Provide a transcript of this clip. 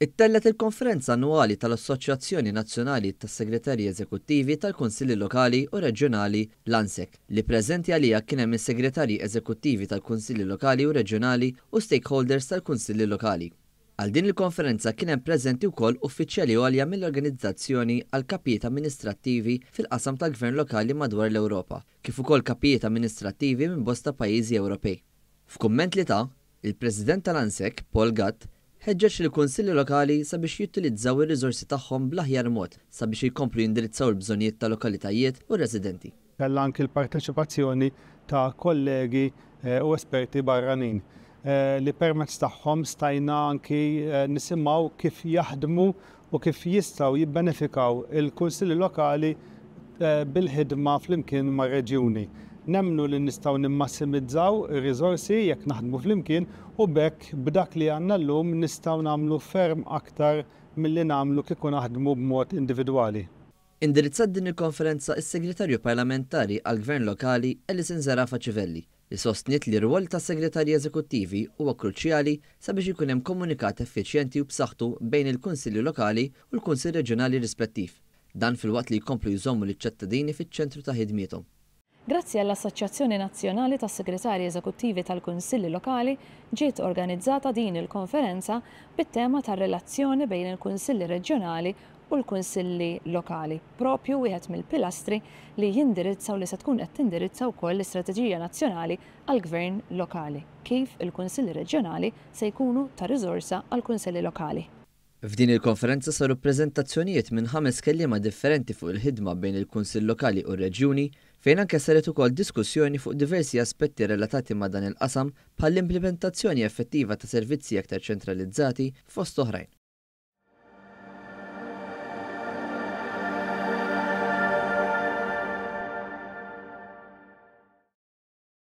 Ittellet il-konferenza annwali tal-Assoċjazzjoni Nazzjonali tas-Segretarji Eżekuttivi tal-Kunsilli Lokali u Reġjonali l-ANSEC li preżenti għaliha kien hemm is-Segretarji Eżekuttivi tal-Kunsilli Lokali u Reġjonali u stakeholders tal-Kunsilli Lokali. Għal din il-konferenza kien hemm preżenti wkoll uffiċjali għolja mill-organizzazzjoni għal kapijiet amministrattivi fil-qasam tal-Gvern Lokali madwar l-Ewropa, kif ukoll kapijiet amministrattivi minn bosta pajjiżi Ewropej. F'kumment li ta' il-President tal-ANSEC, Paul Gatt, ħeġġeġ il-Kunsilli Lokali sabiex juttilizzaw ir-riżorsi tagħhom bl-aħjar mod sabiex jkomplu jindirizzaw il-bżonnijiet ta' lokalitajiet u residenti. Kellha anke l-parteċipazzjoni ta' kollegi u esperti barranin li permezz tagħhom stajna anki nisimgħu kif jaħdmu u kif jistgħu jibbenefikaw il-Kunsilli Lokali bil-ħidma flimkien mar-reġjuni. Nemmnu li nistgħu nimmassimizzaw ir-riżorsi jekk naħdmu flimkien u bekk b'dak li għandna llum nistgħu nagħmlu ferm aktar milli nagħmlu kieku naħdmu b'mod individwali. Indirizzat din il-konferenza is-Segretarju Parlamentari għall-Gvern Lokali Alison Zarafa Civelli li sostniet li r-rwol tas-Segretarji Eżekuttivi huwa kruċjali sabiex ikun hemm komunikat effiċjenti u b'saħħtu bejn il-Kunsilli Lokali u l-Kunsill Reġjonali rispettiv. Dan fil-waqt li jkomplu jżommu liċ-ċittadini fiċ-ċentru ta' ħidmietom. Grazzi għall-Assoċjazzjoni Nazzjonali tas-Segretarji Eżekuttivi tal-Kunsilli Lokali ġiet organizzata din il-konferenza bit-tema tar-relazzjoni bejn il-Kunsilli Reġjonali u l-Kunsilli Lokali, propju wieħed mill-pilastri li jindirizzaw li se tkun qed tindirizzaw ukoll l-Istrateġija Nazzjonali għall-Gvern Lokali, kif il-Kunsilli Reġjonali se jkunu ta' riżorsa għall-Kunsilli Lokali. F'din il-konferenza saru ppreżentazzjonijiet minn 5 kelliema differenti fuq il-ħidma bejn il-Kunsill Lokali u r-Reġjuni fejn anke saret ukoll diskussjoni fuq diversi aspetti relatati ma' dan il-qasam bħall-implementazzjoni effettiva ta' servizzi aktar ċentralizzati fost oħrajn.